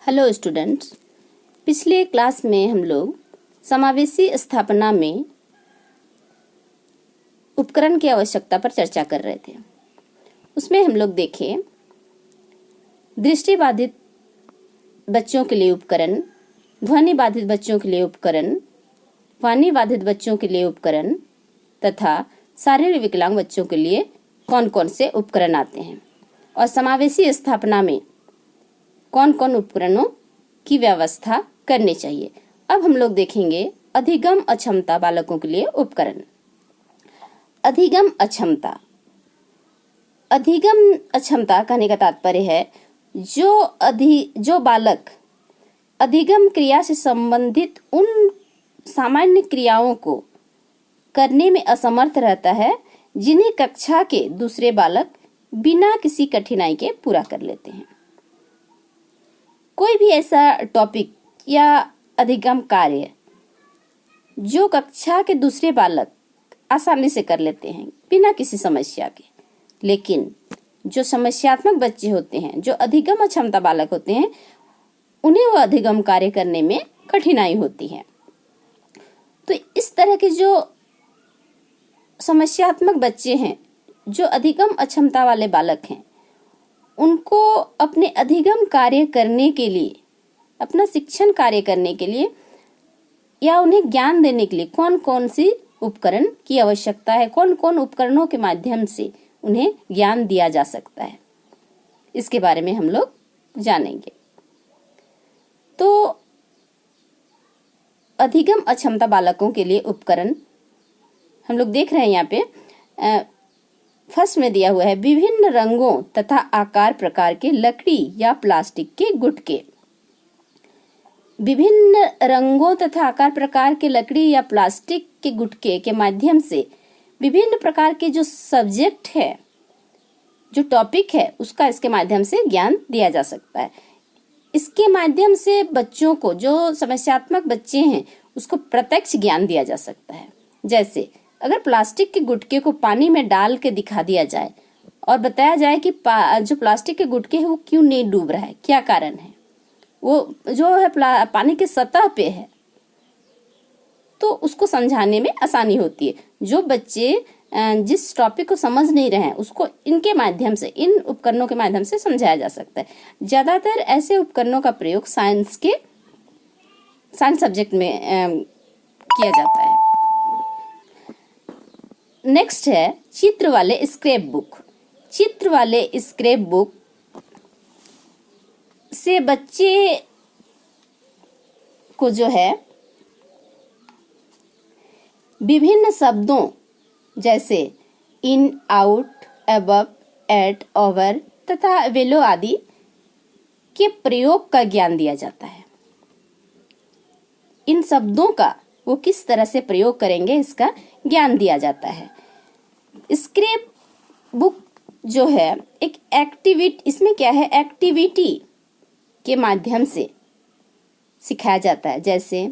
Hello students, पिछले class में हम लोग समावेशी स्थापना में उपकरण की आवश्यकता पर चर्चा कर रहे थे। उसमें हम लोग देखें दृष्टिबाधित बच्चों के लिए उपकरण, ध्वनि बाधित बच्चों के लिए उपकरण, वाणी बाधित बच्चों के लिए उपकरण तथा शारीरिक विकलांग बच्चों के लिए कौन कौन से उपकरण आते हैं और समावेशी स्थापना में कौन कौन उपकरणों की व्यवस्था करनी चाहिए। अब हम लोग देखेंगे अधिगम अक्षमता बालकों के लिए उपकरण। अधिगम अक्षमता कहने का तात्पर्य है जो बालक अधिगम क्रिया से संबंधित उन सामान्य क्रियाओं को करने में असमर्थ रहता है जिन्हें कक्षा के दूसरे बालक बिना किसी कठिनाई के पूरा कर लेते हैं। कोई भी ऐसा टॉपिक या अधिगम कार्य जो कक्षा के दूसरे बालक आसानी से कर लेते हैं बिना किसी समस्या के, लेकिन जो समस्यात्मक बच्चे होते हैं, जो अधिगम अक्षमता बालक होते हैं, उन्हें वह अधिगम कार्य करने में कठिनाई होती है। तो इस तरह के जो समस्यात्मक बच्चे हैं, जो अधिगम अक्षमता वाले बालक हैं, उनको अपने अधिगम कार्य करने के लिए, अपना शिक्षण कार्य करने के लिए या उन्हें ज्ञान देने के लिए कौन कौन सी उपकरण की आवश्यकता है, कौन कौन उपकरणों के माध्यम से उन्हें ज्ञान दिया जा सकता है, इसके बारे में हम लोग जानेंगे। तो अधिगम अक्षमता बालकों के लिए उपकरण हम लोग देख रहे हैं यहाँ पे फर्स्ट में दिया हुआ है विभिन्न रंगों तथा आकार प्रकार के लकड़ी या प्लास्टिक के गुटके। विभिन्न रंगों तथा आकार प्रकार के लकड़ी या प्लास्टिक के गुटके के माध्यम से विभिन्न प्रकार के जो सब्जेक्ट है, जो टॉपिक है, उसका इसके माध्यम से ज्ञान दिया जा सकता है। इसके माध्यम से बच्चों को, जो समस्यात्मक बच्चे हैं, उसको प्रत्यक्ष ज्ञान दिया जा सकता है। जैसे अगर प्लास्टिक के गुटके को पानी में डाल के दिखा दिया जाए और बताया जाए कि जो प्लास्टिक के गुटके है वो क्यों नहीं डूब रहा है, क्या कारण है, वो जो है पानी के सतह पे है, तो उसको समझाने में आसानी होती है। जो बच्चे जिस टॉपिक को समझ नहीं रहे हैं, उसको इनके माध्यम से, इन उपकरणों के माध्यम से समझाया जा सकता है। ज्यादातर ऐसे उपकरणों का प्रयोग साइंस सब्जेक्ट में किया जाता है। नेक्स्ट है चित्र वाले स्क्रैप बुक। चित्र वाले स्क्रैप बुक से बच्चे को जो है विभिन्न शब्दों जैसे इन, आउट, अबव, एट, ओवर तथा वेलो आदि के प्रयोग का ज्ञान दिया जाता है। इन शब्दों का वो किस तरह से प्रयोग करेंगे, इसका ज्ञान दिया जाता है। स्क्रैप बुक जो है एक एक्टिविटी, इसमें क्या है, एक्टिविटी के माध्यम से सिखाया जाता है। जैसे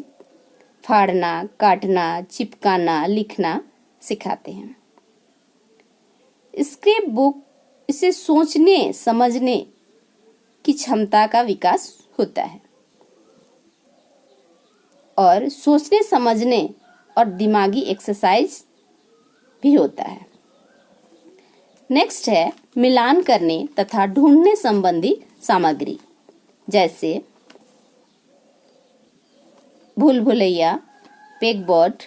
फाड़ना, काटना, चिपकाना, लिखना सिखाते हैं। स्क्रैप बुक इसे सोचने समझने की क्षमता का विकास होता है और सोचने समझने और दिमागी एक्सरसाइज भी होता है। नेक्स्ट है मिलान करने तथा ढूंढने संबंधी सामग्री, जैसे भूल भुलैया, पेगबोर्ड,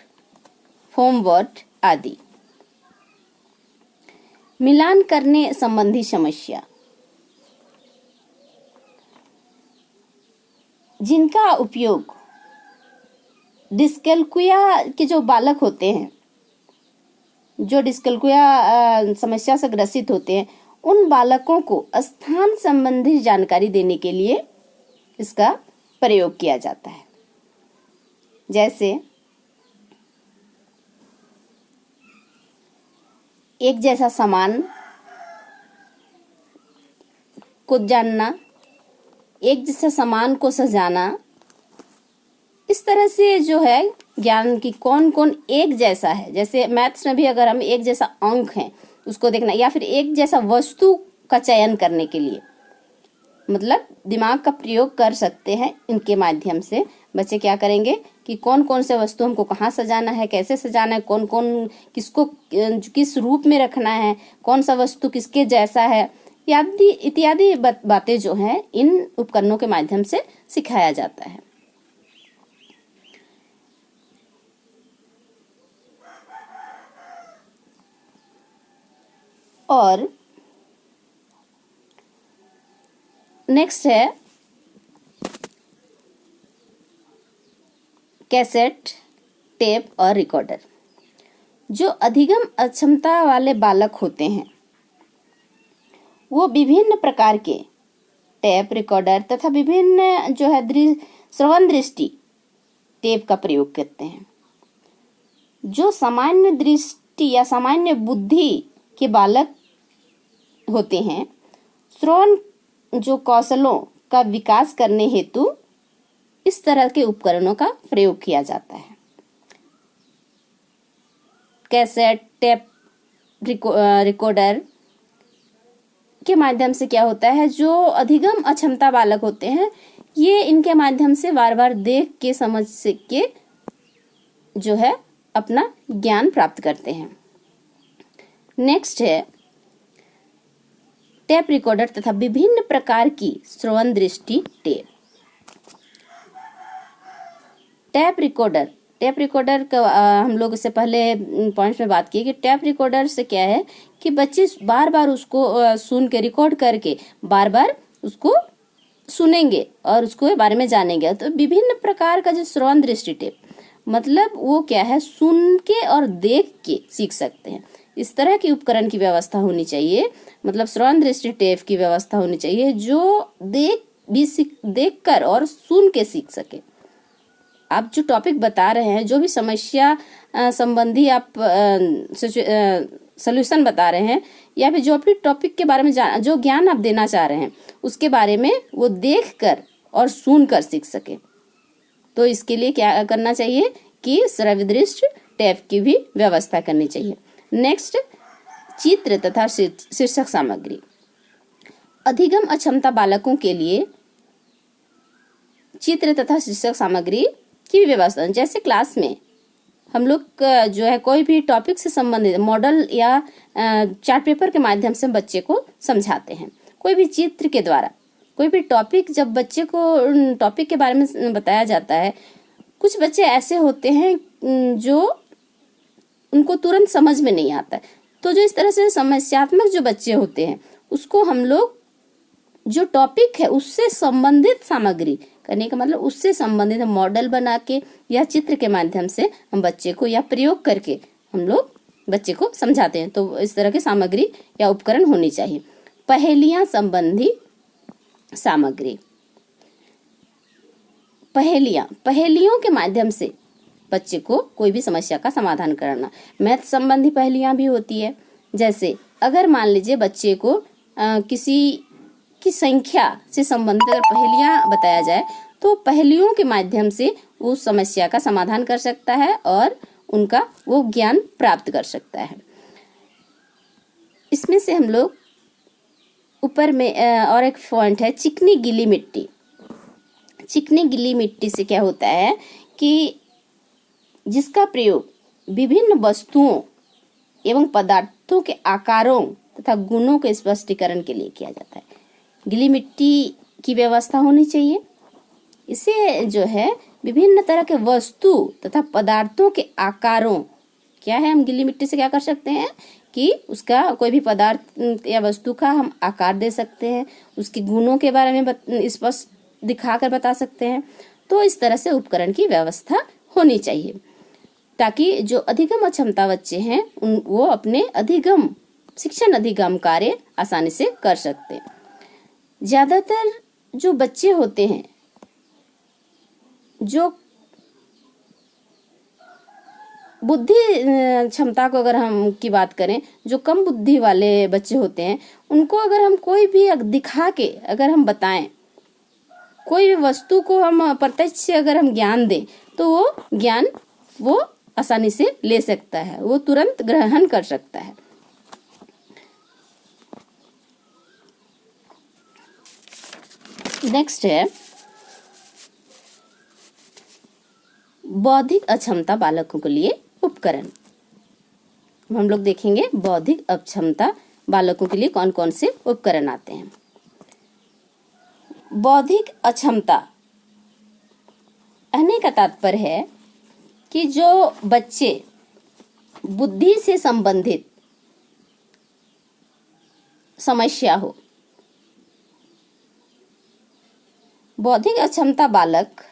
फोमबोर्ड आदि। मिलान करने संबंधी समस्या, जिनका उपयोग डिस्कैल्कुलिया के जो बालक होते हैं, जो डिस्कैल्कुलिया समस्या से ग्रसित होते हैं, उन बालकों को स्थान संबंधी जानकारी देने के लिए इसका प्रयोग किया जाता है। जैसे एक जैसा सामान को जानना, एक जैसा सामान को सजाना, इस तरह से जो है ज्ञान की कौन कौन एक जैसा है। जैसे मैथ्स में भी अगर हम एक जैसा अंक है उसको देखना, या फिर एक जैसा वस्तु का चयन करने के लिए मतलब दिमाग का प्रयोग कर सकते हैं। इनके माध्यम से बच्चे क्या करेंगे कि कौन कौन से वस्तु हमको कहाँ सजाना है, कैसे सजाना है, कौन कौन किसको किस रूप में रखना है, कौन सा वस्तु किसके जैसा है, इत्यादि इत्यादि बातें जो हैं इन उपकरणों के माध्यम से सिखाया जाता है। और नेक्स्ट है कैसेट, टेप और रिकॉर्डर। जो अधिगम अक्षमता वाले बालक होते हैं वो विभिन्न प्रकार के टेप, रिकॉर्डर तथा विभिन्न जो है श्रवण दृष्टि टेप का प्रयोग करते हैं। जो सामान्य दृष्टि या सामान्य बुद्धि के बालक होते हैं, श्रवण जो कौशलों का विकास करने हेतु इस तरह के उपकरणों का प्रयोग किया जाता है। कैसेट, टेप, रिकॉर्डर के माध्यम से क्या होता है, जो अधिगम अक्षमता बालक होते हैं ये इनके माध्यम से बार बार देख के समझ के जो है अपना ज्ञान प्राप्त करते हैं। नेक्स्ट है टेप, रिकॉर्डर तथा विभिन्न प्रकार की श्रवण दृष्टि टेप। टेप रिकॉर्डर का हम लोग इससे पहले पॉइंट्स में बात की कि टेप रिकॉर्डर से क्या है कि बच्चे बार बार उसको सुन के रिकॉर्ड करके बार बार उसको सुनेंगे और उसको बारे में जानेंगे। तो विभिन्न प्रकार का जो श्रवण दृष्टि टेप मतलब वो क्या है, सुन के और देख के सीख सकते हैं। इस तरह की उपकरण की व्यवस्था होनी चाहिए, मतलब श्रवण दृष्टि टेप की व्यवस्था होनी चाहिए जो देख कर और सुन के सीख सके। आप जो टॉपिक बता रहे हैं, जो भी समस्या संबंधी आप सॉल्यूशन बता रहे हैं या फिर जो अपने टॉपिक के बारे में जो ज्ञान आप देना चाह रहे हैं उसके बारे में वो देख कर और सुन कर सीख सके। तो इसके लिए क्या करना चाहिए कि श्रव्य दृष्टि टेप की भी व्यवस्था करनी चाहिए। नेक्स्ट, चित्र तथा शीर्षक सामग्री। अधिगम अक्षमता बालकों के लिए चित्र तथा शीर्षक सामग्री की व्यवस्था, जैसे क्लास में हम लोग जो है कोई भी टॉपिक से संबंधित मॉडल या चार्ट पेपर के माध्यम से बच्चे को समझाते हैं। कोई भी चित्र के द्वारा कोई भी टॉपिक जब बच्चे को टॉपिक के बारे में बताया जाता है, कुछ बच्चे ऐसे होते हैं जो उनको तुरंत समझ में नहीं आता है। तो जो इस तरह से समस्यात्मक जो बच्चे होते हैं उसको हम लोग जो टॉपिक है उससे संबंधित सामग्री करने का मतलब उससे संबंधित मॉडल बना के या चित्र के माध्यम से हम बच्चे को या प्रयोग करके हम लोग बच्चे को समझाते हैं। तो इस तरह की सामग्री या उपकरण होनी चाहिए। पहेलियां संबंधी सामग्री। पहेलियों के माध्यम से बच्चे को कोई भी समस्या का समाधान करना। मैथ संबंधी पहेलियां भी होती है, जैसे अगर मान लीजिए बच्चे को किसी की संख्या से संबंधित अगर पहेलियां बताया जाए तो पहेलियों के माध्यम से उस समस्या का समाधान कर सकता है और उनका वो ज्ञान प्राप्त कर सकता है। इसमें से हम लोग ऊपर में और एक पॉइंट है चिकनी गीली मिट्टी। चिकनी गीली मिट्टी से क्या होता है कि जिसका प्रयोग विभिन्न वस्तुओं एवं पदार्थों के आकारों तथा गुणों के स्पष्टीकरण के लिए किया जाता है। गीली मिट्टी की व्यवस्था होनी चाहिए। इसे जो है विभिन्न तरह के वस्तु तथा पदार्थों के आकारों, क्या है, हम गीली मिट्टी से क्या कर सकते हैं कि उसका कोई भी पदार्थ या वस्तु का हम आकार दे सकते हैं, उसके गुणों के बारे में स्पष्ट दिखाकर बता सकते हैं। तो इस तरह से उपकरण की व्यवस्था होनी चाहिए ताकि जो अधिगम अक्षमता बच्चे हैं वो अपने शिक्षण अधिगम कार्य आसानी से कर सकते हैं। ज्यादातर जो बच्चे होते हैं जो बुद्धि क्षमता को अगर हम की बात करें, जो कम बुद्धि वाले बच्चे होते हैं उनको अगर हम कोई भी दिखा के अगर हम बताएं, कोई भी वस्तु को हम प्रत्यक्ष से अगर हम ज्ञान दें तो वो ज्ञान वो आसानी से ले सकता है, वो तुरंत ग्रहण कर सकता है। नेक्स्ट है बौद्धिक अक्षमता बालकों के लिए उपकरण। हम लोग देखेंगे बौद्धिक अक्षमता बालकों के लिए कौन कौन से उपकरण आते हैं। बौद्धिक अक्षमता कहने का तात्पर्य है कि जो बच्चे बुद्धि से संबंधित समस्या हो। बौद्धिक अक्षमता बालक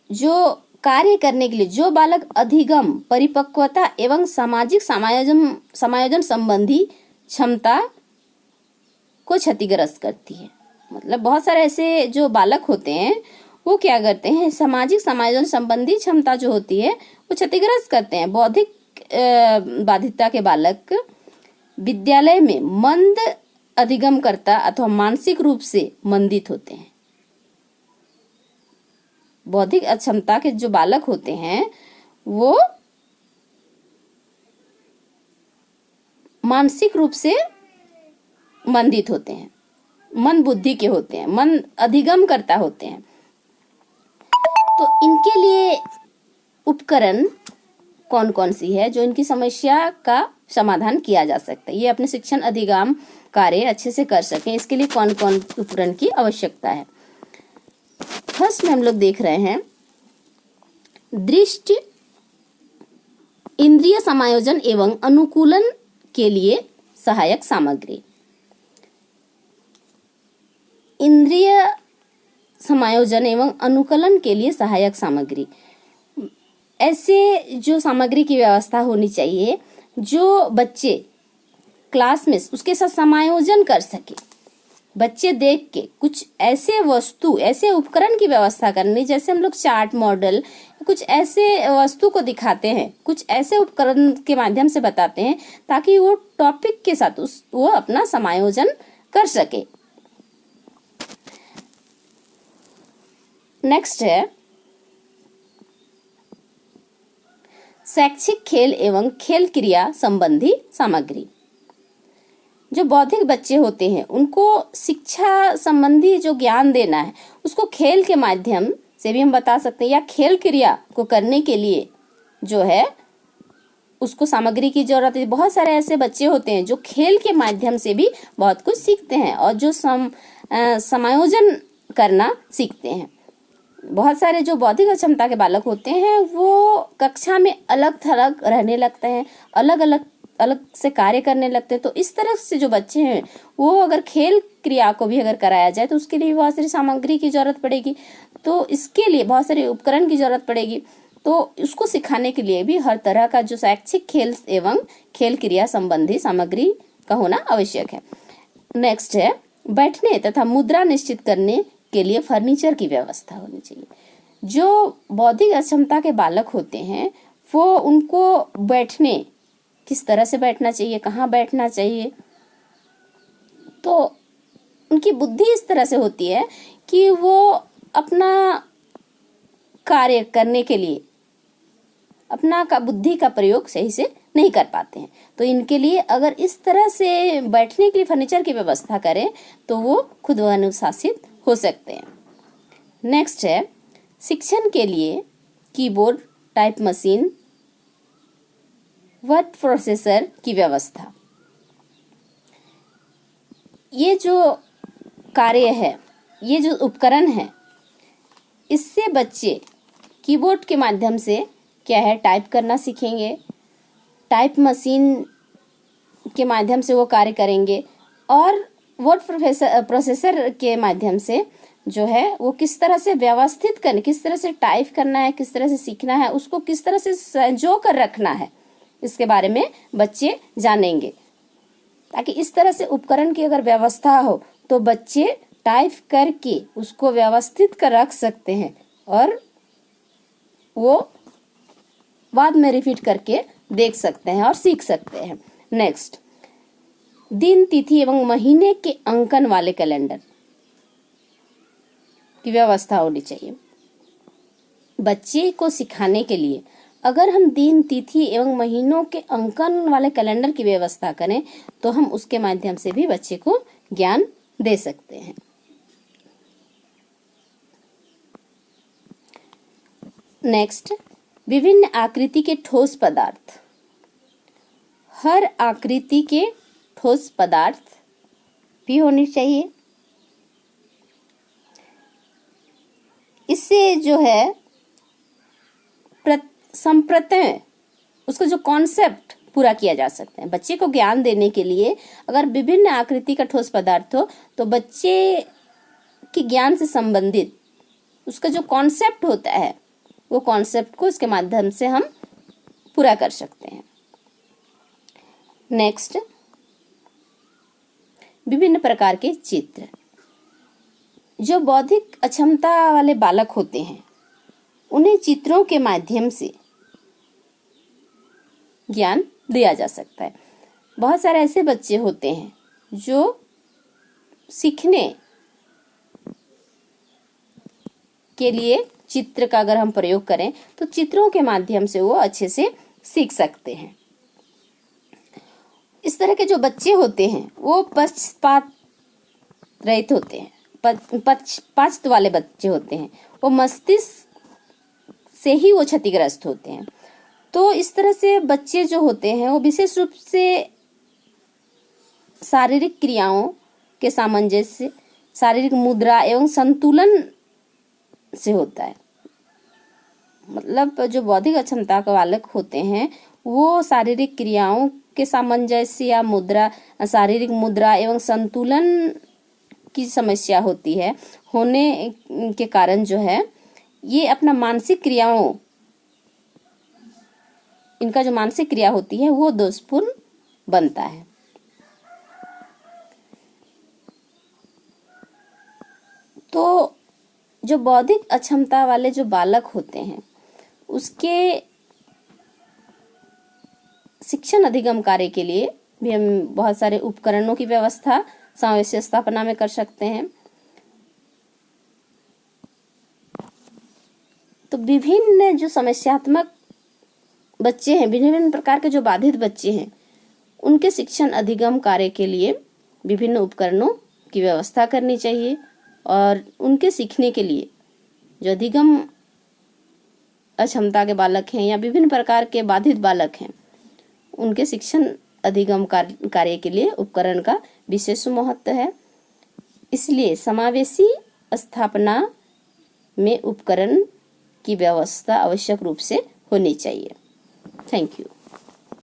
जो कार्य करने के लिए, जो बालक अधिगम, परिपक्वता एवं सामाजिक समायोजन संबंधी क्षमता को क्षतिग्रस्त करती है। मतलब बहुत सारे ऐसे जो बालक होते हैं वो क्या करते हैं, सामाजिक समायोजन संबंधी क्षमता जो होती है वो क्षतिग्रस्त करते हैं। बौद्धिक बाधितता के बालक विद्यालय में मंद अधिगमकर्ता अथवा मानसिक रूप से मंदित होते हैं। बौद्धिक अक्षमता के जो बालक होते हैं वो मानसिक रूप से मंदित होते हैं, मंद बुद्धि के होते हैं, मंद अधिगम करता होते हैं। तो इनके लिए उपकरण कौन कौन सी है जो इनकी समस्या का समाधान किया जा सकता है, ये अपने शिक्षण अधिगम कार्य अच्छे से कर सकें, इसके लिए कौन कौन उपकरण की आवश्यकता है। फर्स्ट में हम लोग देख रहे हैं दृष्टि इंद्रिय समायोजन एवं अनुकूलन के लिए सहायक सामग्री। इंद्रिय समायोजन एवं अनुकूलन के लिए सहायक सामग्री, ऐसे जो सामग्री की व्यवस्था होनी चाहिए जो बच्चे क्लास में उसके साथ समायोजन कर सके। बच्चे देख के कुछ ऐसे वस्तु, ऐसे उपकरण की व्यवस्था करनी, जैसे हम लोग चार्ट मॉडल कुछ ऐसे वस्तु को दिखाते हैं, कुछ ऐसे उपकरण के माध्यम से बताते हैं ताकि वो टॉपिक के साथ वो अपना समायोजन कर सके। नेक्स्ट है शैक्षिक खेल एवं खेल क्रिया संबंधी सामग्री। जो बौद्धिक बच्चे होते हैं उनको शिक्षा संबंधी जो ज्ञान देना है उसको खेल के माध्यम से भी हम बता सकते हैं, या खेल क्रिया को करने के लिए जो है उसको सामग्री की जरूरत है। बहुत सारे ऐसे बच्चे होते हैं जो खेल के माध्यम से भी बहुत कुछ सीखते हैं और जो समायोजन करना सीखते हैं। बहुत सारे जो बौद्धिक अक्षमता के बालक होते हैं वो कक्षा में अलग थलग रहने लगते हैं, अलग अलग से कार्य करने लगते हैं। तो इस तरह से जो बच्चे हैं वो अगर खेल क्रिया को भी अगर कराया जाए तो उसके लिए भी बहुत सारी सामग्री की जरूरत पड़ेगी, तो इसके लिए बहुत सारे उपकरण की जरूरत पड़ेगी। तो उसको सिखाने के लिए भी हर तरह का जो शैक्षिक खेल एवं खेल क्रिया संबंधी सामग्री का होना आवश्यक है। नेक्स्ट है बैठने तथा मुद्रा निश्चित करने के लिए फर्नीचर की व्यवस्था होनी चाहिए। जो बौद्धिक अक्षमता के बालक होते हैं वो उनको बैठने, किस तरह से बैठना चाहिए, कहाँ बैठना चाहिए, तो उनकी बुद्धि इस तरह से होती है कि वो अपना कार्य करने के लिए अपना बुद्धि का प्रयोग सही से नहीं कर पाते हैं। तो इनके लिए अगर इस तरह से बैठने के लिए फर्नीचर की व्यवस्था करें तो वो खुद अनुशासित हो सकते हैं। नेक्स्ट है शिक्षण के लिए keyboard, type machine, word processor की व्यवस्था। ये जो कार्य है, ये जो उपकरण है, इससे बच्चे कीबोर्ड के माध्यम से क्या है टाइप करना सीखेंगे, टाइप मशीन के माध्यम से वो कार्य करेंगे, और वर्ड प्रोसेसर के माध्यम से जो है वो किस तरह से व्यवस्थित करना, किस तरह से टाइप करना है, किस तरह से सीखना है, उसको किस तरह से संजो कर रखना है, इसके बारे में बच्चे जानेंगे। ताकि इस तरह से उपकरण की अगर व्यवस्था हो तो बच्चे टाइप करके उसको व्यवस्थित कर रख सकते हैं और वो बाद में रिपीट करके देख सकते हैं और सीख सकते हैं। नेक्स्ट दिन, तिथि एवं महीने के अंकन वाले कैलेंडर की व्यवस्था होनी चाहिए। बच्चे को सिखाने के लिए अगर हम दिन, तिथि एवं महीनों के अंकन वाले कैलेंडर की व्यवस्था करें तो हम उसके माध्यम से भी बच्चे को ज्ञान दे सकते हैं। नेक्स्ट, विभिन्न आकृति के ठोस पदार्थ। हर आकृति के ठोस पदार्थ भी होनी चाहिए। इससे जो है संप्रत्यय, उसका जो कॉन्सेप्ट पूरा किया जा सकता है। बच्चे को ज्ञान देने के लिए अगर विभिन्न आकृति का ठोस पदार्थ हो तो बच्चे के ज्ञान से संबंधित उसका जो कॉन्सेप्ट होता है वो कॉन्सेप्ट को इसके माध्यम से हम पूरा कर सकते हैं। नेक्स्ट, विभिन्न प्रकार के चित्र। जो बौद्धिक अक्षमता वाले बालक होते हैं उन्हें चित्रों के माध्यम से ज्ञान दिया जा सकता है। बहुत सारे ऐसे बच्चे होते हैं जो सीखने के लिए चित्र का अगर हम प्रयोग करें तो चित्रों के माध्यम से वो अच्छे से सीख सकते हैं। इस तरह के जो बच्चे होते हैं वो पक्षपात रहित होते हैं, पक्षपात वाले बच्चे होते हैं, वो मस्तिष्क से ही वो क्षतिग्रस्त होते हैं। तो इस तरह से बच्चे जो होते हैं वो विशेष रूप से शारीरिक क्रियाओं के सामंजस्य, शारीरिक मुद्रा एवं संतुलन से होता है। मतलब जो बौद्धिक अक्षमता के बालक होते हैं वो शारीरिक क्रियाओं के सामंजस्य या मुद्रा, शारीरिक मुद्रा एवं संतुलन की समस्या होती है, होने के कारण जो है ये अपना मानसिक क्रियाओं, इनका जो मानसिक क्रिया होती है वो दोषपूर्ण बनता है। तो जो बौद्धिक अक्षमता वाले जो बालक होते हैं उसके शिक्षण अधिगम कार्य के लिए भी हम बहुत सारे उपकरणों की व्यवस्था समावेशी स्थापना में कर सकते हैं। तो विभिन्न जो समस्यात्मक बच्चे हैं, विभिन्न प्रकार के जो बाधित बच्चे हैं, उनके शिक्षण अधिगम कार्य के लिए विभिन्न उपकरणों की व्यवस्था करनी चाहिए और उनके सीखने के लिए जो अधिगम अक्षमता के बालक हैं या विभिन्न प्रकार के बाधित बालक हैं उनके शिक्षण अधिगम कार्य के लिए उपकरण का विशेष महत्व है। इसलिए समावेशी स्थापना में उपकरण की व्यवस्था आवश्यक रूप से होनी चाहिए। Thank you.